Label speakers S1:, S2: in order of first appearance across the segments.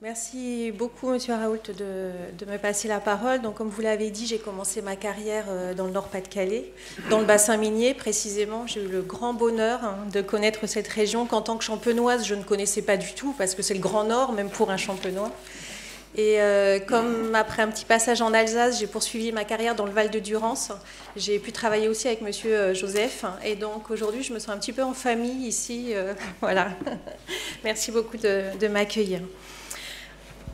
S1: Merci beaucoup, Monsieur Raoult, de me passer la parole. Donc, comme vous l'avez dit, j'ai commencé ma carrière dans le Nord-Pas-de-Calais, dans le bassin minier précisément. J'ai eu le grand bonheur de connaître cette région qu'en tant que champenoise, je ne connaissais pas du tout, parce que c'est le Grand Nord, même pour un champenois. Et comme après un petit passage en Alsace, j'ai poursuivi ma carrière dans le Val de Durance, j'ai pu travailler aussi avec Monsieur Joseph. Et donc aujourd'hui, je me sens un petit peu en famille ici. Voilà. Merci beaucoup de m'accueillir.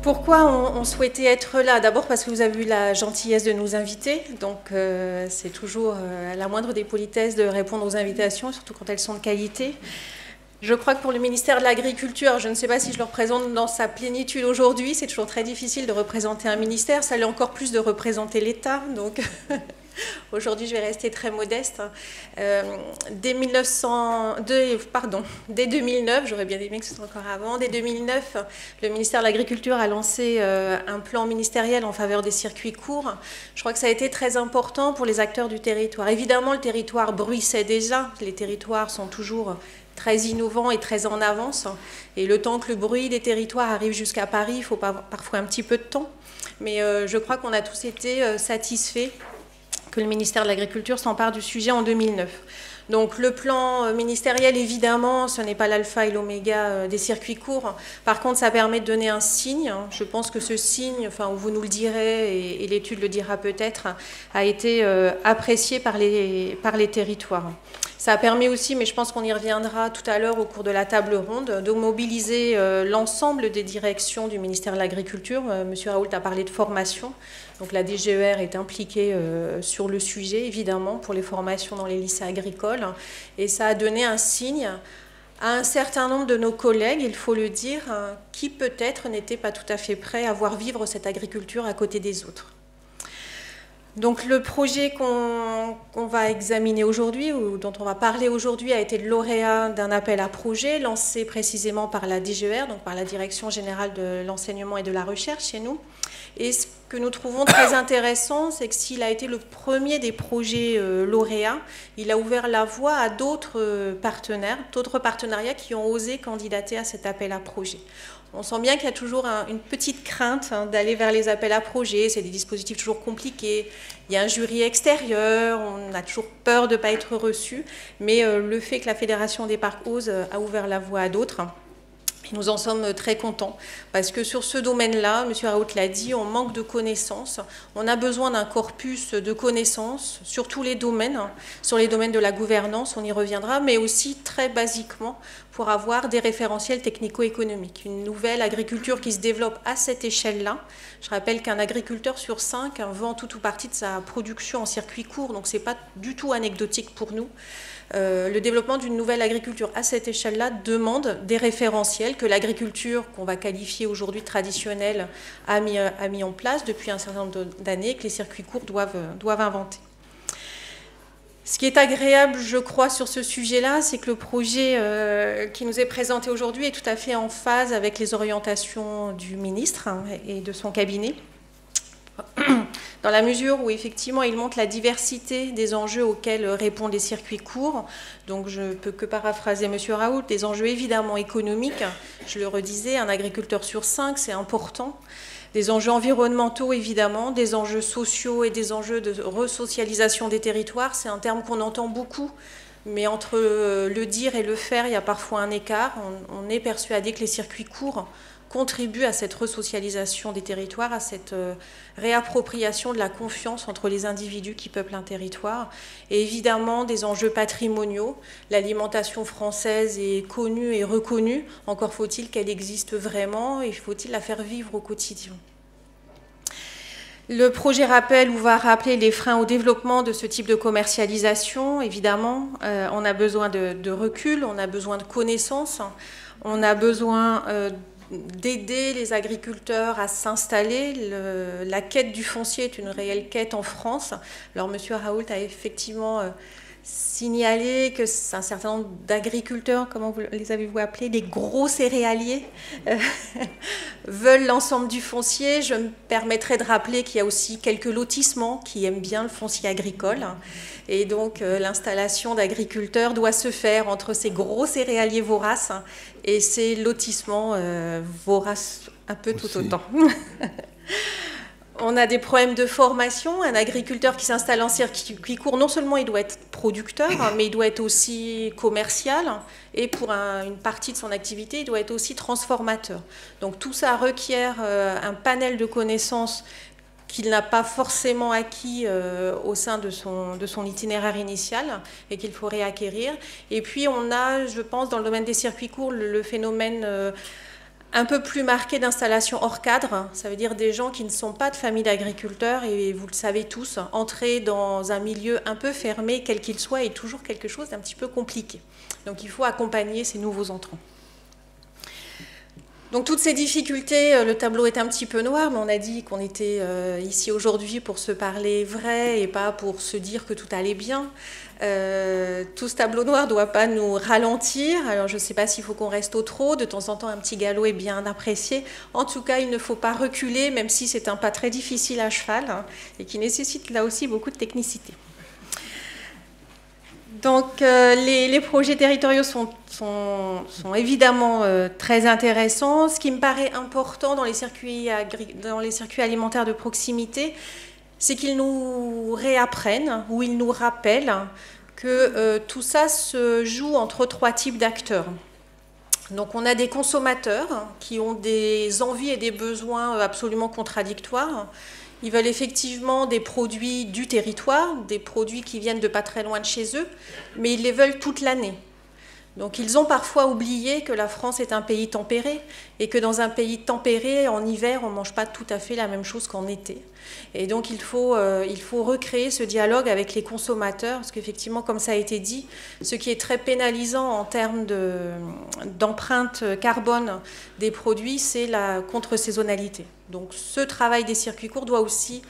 S1: Pourquoi on souhaitait être là? D'abord parce que vous avez eu la gentillesse de nous inviter, donc c'est toujours la moindre des politesses de répondre aux invitations, surtout quand elles sont de qualité. Je crois que pour le ministère de l'Agriculture, je ne sais pas si je le représente dans sa plénitude aujourd'hui, c'est toujours très difficile de représenter un ministère, ça l'est encore plus de représenter l'État, donc aujourd'hui je vais rester très modeste. Dès 2009, j'aurais bien aimé que ce soit encore avant, dès 2009, le ministère de l'Agriculture a lancé un plan ministériel en faveur des circuits courts. Je crois que ça a été très important pour les acteurs du territoire. Évidemment, le territoire bruissait déjà, les territoires sont toujours très innovant et très en avance. Et le temps que le bruit des territoires arrive jusqu'à Paris, il faut parfois un petit peu de temps. Mais je crois qu'on a tous été satisfaits que le ministère de l'Agriculture s'empare du sujet en 2009. Donc le plan ministériel, évidemment, ce n'est pas l'alpha et l'oméga des circuits courts. Par contre, ça permet de donner un signe. Je pense que ce signe, enfin, vous nous le direz, et l'étude le dira peut-être, a été apprécié par les territoires. Ça permet aussi, mais je pense qu'on y reviendra tout à l'heure au cours de la table ronde, de mobiliser l'ensemble des directions du ministère de l'Agriculture. Monsieur Raoult a parlé de formation. Donc la DGER est impliquée sur le sujet, évidemment, pour les formations dans les lycées agricoles. Et ça a donné un signe à un certain nombre de nos collègues, il faut le dire, qui peut-être n'étaient pas tout à fait prêts à voir vivre cette agriculture à côté des autres. Donc le projet qu'on va examiner aujourd'hui, ou dont on va parler aujourd'hui, a été le lauréat d'un appel à projet lancé précisément par la DGER, donc par la Direction Générale de l'Enseignement et de la Recherche chez nous. Et ce que nous trouvons très intéressant, c'est que s'il a été le premier des projets lauréats, il a ouvert la voie à d'autres partenariats qui ont osé candidater à cet appel à projet. On sent bien qu'il y a toujours une petite crainte d'aller vers les appels à projets, c'est des dispositifs toujours compliqués, il y a un jury extérieur, on a toujours peur de ne pas être reçu, mais le fait que la Fédération des parcs OSE a ouvert la voie à d'autres, nous en sommes très contents, parce que sur ce domaine-là, M. Raoult l'a dit, on manque de connaissances. On a besoin d'un corpus de connaissances sur tous les domaines, sur les domaines de la gouvernance, on y reviendra, mais aussi très basiquement pour avoir des référentiels technico-économiques. Une nouvelle agriculture qui se développe à cette échelle-là. Je rappelle qu'un agriculteur sur 5 vend tout ou partie de sa production en circuit court, donc ce n'est pas du tout anecdotique pour nous. Le développement d'une nouvelle agriculture à cette échelle-là demande des référentiels que l'agriculture, qu'on va qualifier aujourd'hui traditionnelle, a mis en place depuis un certain nombre d'années, que les circuits courts doivent inventer. Ce qui est agréable, je crois, sur ce sujet-là, c'est que le projet qui nous est présenté aujourd'hui est tout à fait en phase avec les orientations du ministre et de son cabinet, dans la mesure où effectivement il montre la diversité des enjeux auxquels répondent les circuits courts. Donc je ne peux que paraphraser M. Raoult, des enjeux évidemment économiques, je le redisais, un agriculteur sur 5, c'est important. Des enjeux environnementaux, évidemment, des enjeux sociaux et des enjeux de resocialisation des territoires. C'est un terme qu'on entend beaucoup, mais entre le dire et le faire, il y a parfois un écart. On est persuadé que les circuits courts contribuent à cette resocialisation des territoires, à cette réappropriation de la confiance entre les individus qui peuplent un territoire. Et évidemment, des enjeux patrimoniaux. L'alimentation française est connue et reconnue. Encore faut-il qu'elle existe vraiment et faut-il la faire vivre au quotidien. Le projet rappelle ou va rappeler les freins au développement de ce type de commercialisation. Évidemment, on a besoin de recul, on a besoin de connaissances, on a besoin d'aider les agriculteurs à s'installer. La quête du foncier est une réelle quête en France. Alors, M. Raoult a effectivement signaler que un certain nombre d'agriculteurs, comment les avez-vous appelés, des gros céréaliers, veulent l'ensemble du foncier. Je me permettrai de rappeler qu'il y a aussi quelques lotissements qui aiment bien le foncier agricole. Et donc l'installation d'agriculteurs doit se faire entre ces gros céréaliers voraces et ces lotissements voraces un peu aussi. Tout autant. On a des problèmes de formation. Un agriculteur qui s'installe en circuit court, non seulement il doit être producteur, mais il doit être aussi commercial. Et pour une partie de son activité, il doit être aussi transformateur. Donc tout ça requiert un panel de connaissances qu'il n'a pas forcément acquis au sein de son itinéraire initial et qu'il faut réacquérir. Et puis on a, je pense, dans le domaine des circuits courts, le phénomène un peu plus marqué d'installation hors cadre. Ça veut dire des gens qui ne sont pas de famille d'agriculteurs, et vous le savez tous, entrer dans un milieu un peu fermé, quel qu'il soit, est toujours quelque chose d'un petit peu compliqué. Donc il faut accompagner ces nouveaux entrants. Donc toutes ces difficultés, le tableau est un petit peu noir, mais on a dit qu'on était ici aujourd'hui pour se parler vrai et pas pour se dire que tout allait bien. Tout ce tableau noir ne doit pas nous ralentir. Alors je ne sais pas s'il faut qu'on reste au trot. De temps en temps, un petit galop est bien apprécié. En tout cas, il ne faut pas reculer, même si c'est un pas très difficile à cheval et qui nécessite là aussi beaucoup de technicité. Donc les projets territoriaux sont évidemment très intéressants. Ce qui me paraît important dans les circuits alimentaires de proximité, c'est qu'ils nous réapprennent ou ils nous rappellent que tout ça se joue entre trois types d'acteurs. Donc on a des consommateurs qui ont des envies et des besoins absolument contradictoires. Ils veulent effectivement des produits du territoire, des produits qui viennent de pas très loin de chez eux, mais ils les veulent toute l'année. Donc ils ont parfois oublié que la France est un pays tempéré et que dans un pays tempéré, en hiver, on ne mange pas tout à fait la même chose qu'en été. Et donc il faut recréer ce dialogue avec les consommateurs, parce qu'effectivement, comme ça a été dit, ce qui est très pénalisant en termes d'empreinte carbone des produits, c'est la contre-saisonnalité. Donc ce travail des circuits courts doit aussi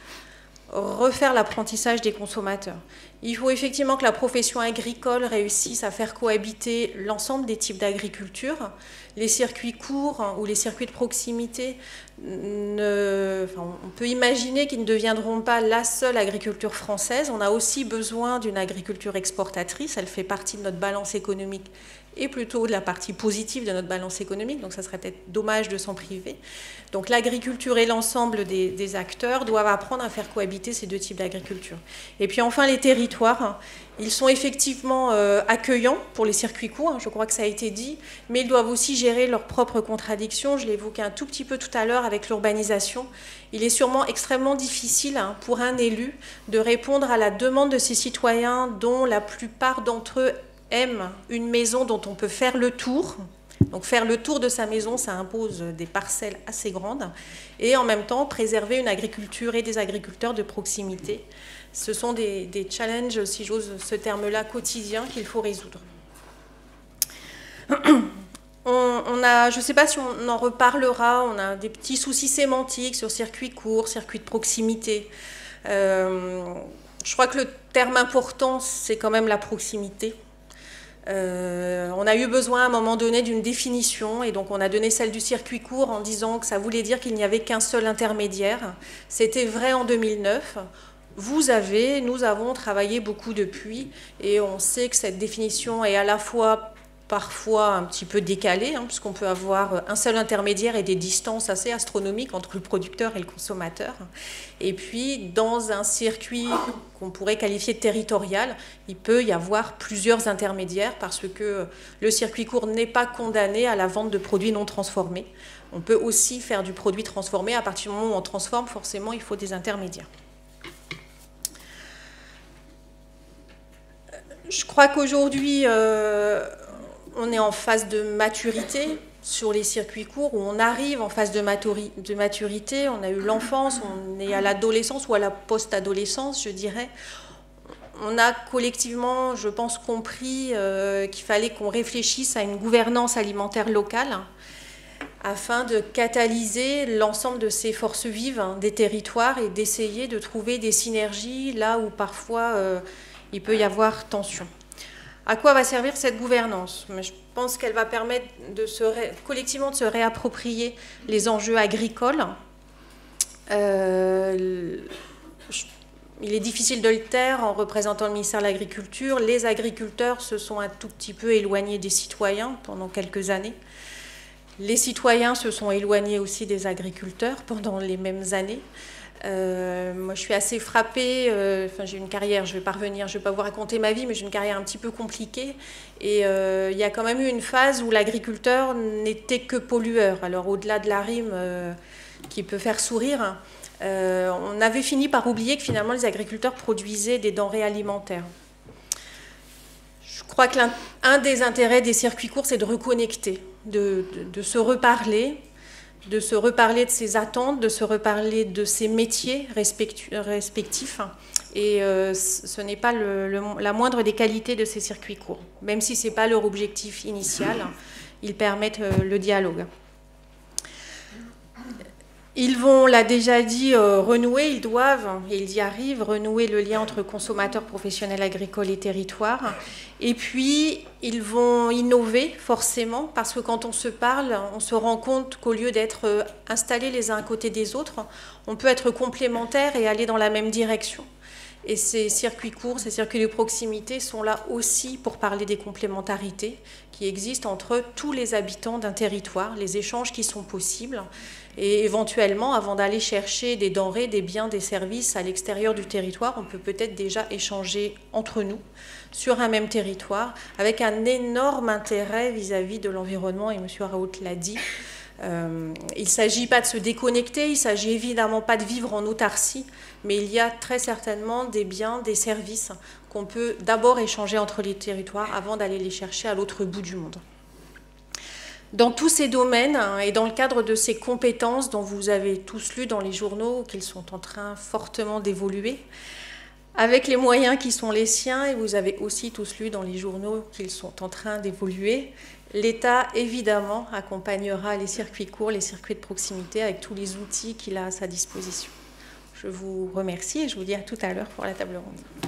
S1: refaire l'apprentissage des consommateurs. Il faut effectivement que la profession agricole réussisse à faire cohabiter l'ensemble des types d'agriculture. Les circuits courts ou les circuits de proximité, on peut imaginer qu'ils ne deviendront pas la seule agriculture française. On a aussi besoin d'une agriculture exportatrice. Elle fait partie de notre balance économique et plutôt de la partie positive de notre balance économique, donc ça serait peut-être dommage de s'en priver. Donc l'agriculture et l'ensemble des acteurs doivent apprendre à faire cohabiter ces deux types d'agriculture. Et puis enfin, les territoires, ils sont effectivement accueillants pour les circuits courts, je crois que ça a été dit, mais ils doivent aussi gérer leurs propres contradictions. Je l'ai évoqué un tout petit peu tout à l'heure avec l'urbanisation. Il est sûrement extrêmement difficile pour un élu de répondre à la demande de ses citoyens, dont la plupart d'entre eux aiment une maison dont on peut faire le tour. Donc faire le tour de sa maison, ça impose des parcelles assez grandes, et en même temps préserver une agriculture et des agriculteurs de proximité. Ce sont des challenges, si j'ose ce terme-là, quotidiens qu'il faut résoudre. Je ne sais pas si on en reparlera, on a des petits soucis sémantiques sur circuit court, circuit de proximité. Je crois que le terme important, c'est quand même la proximité. On a eu besoin à un moment donné d'une définition, et donc on a donné celle du circuit court en disant que ça voulait dire qu'il n'y avait qu'un seul intermédiaire. C'était vrai en 2009. Nous avons travaillé beaucoup depuis, et on sait que cette définition est à la fois parfois un petit peu décalée, puisqu'on peut avoir un seul intermédiaire et des distances assez astronomiques entre le producteur et le consommateur. Et puis, dans un circuit qu'on pourrait qualifier de territorial, il peut y avoir plusieurs intermédiaires, parce que le circuit court n'est pas condamné à la vente de produits non transformés. On peut aussi faire du produit transformé. À partir du moment où on transforme, forcément, il faut des intermédiaires. Je crois qu'aujourd'hui, on est en phase de maturité sur les circuits courts, où on arrive en phase de maturité. On a eu l'enfance, on est à l'adolescence ou à la post-adolescence, je dirais. On a collectivement, je pense, compris qu'il fallait qu'on réfléchisse à une gouvernance alimentaire locale afin de catalyser l'ensemble de ces forces vives des territoires et d'essayer de trouver des synergies là où parfois il peut y avoir tension. À quoi va servir cette gouvernance? Je pense qu'elle va permettre collectivement de se réapproprier les enjeux agricoles. Il est difficile de le taire en représentant le ministère de l'Agriculture. Les agriculteurs se sont un tout petit peu éloignés des citoyens pendant quelques années. Les citoyens se sont éloignés aussi des agriculteurs pendant les mêmes années. Moi, je suis assez frappée. J'ai une carrière, je ne vais pas vous raconter ma vie, mais j'ai une carrière un petit peu compliquée. Et il y a quand même eu une phase où l'agriculteur n'était que pollueur. Alors, au-delà de la rime qui peut faire sourire, on avait fini par oublier que finalement les agriculteurs produisaient des denrées alimentaires. Je crois que l'un des intérêts des circuits courts, c'est de reconnecter, de se reparler de ses attentes, de se reparler de ses métiers respectifs. Et ce n'est pas la moindre des qualités de ces circuits courts. Même si ce n'est pas leur objectif initial, ils permettent le dialogue. Ils vont, on l'a déjà dit, renouer, ils doivent, et ils y arrivent, renouer le lien entre consommateurs, professionnels agricoles et territoires. Et puis, ils vont innover forcément, parce que quand on se parle, on se rend compte qu'au lieu d'être installés les uns à côté des autres, on peut être complémentaires et aller dans la même direction. Et ces circuits courts, ces circuits de proximité sont là aussi pour parler des complémentarités qui existent entre tous les habitants d'un territoire, les échanges qui sont possibles. Et éventuellement, avant d'aller chercher des denrées, des biens, des services à l'extérieur du territoire, on peut peut-être déjà échanger entre nous sur un même territoire avec un énorme intérêt vis-à-vis de l'environnement, et M. Araout l'a dit. Il ne s'agit pas de se déconnecter, il ne s'agit évidemment pas de vivre en autarcie, mais il y a très certainement des biens, des services qu'on peut d'abord échanger entre les territoires avant d'aller les chercher à l'autre bout du monde. Dans tous ces domaines et dans le cadre de ces compétences dont vous avez tous lu dans les journaux qu'ils sont en train fortement d'évoluer, avec les moyens qui sont les siens, et vous avez aussi tous lu dans les journaux qu'ils sont en train d'évoluer, l'État, évidemment, accompagnera les circuits courts, les circuits de proximité avec tous les outils qu'il a à sa disposition. Je vous remercie et je vous dis à tout à l'heure pour la table ronde.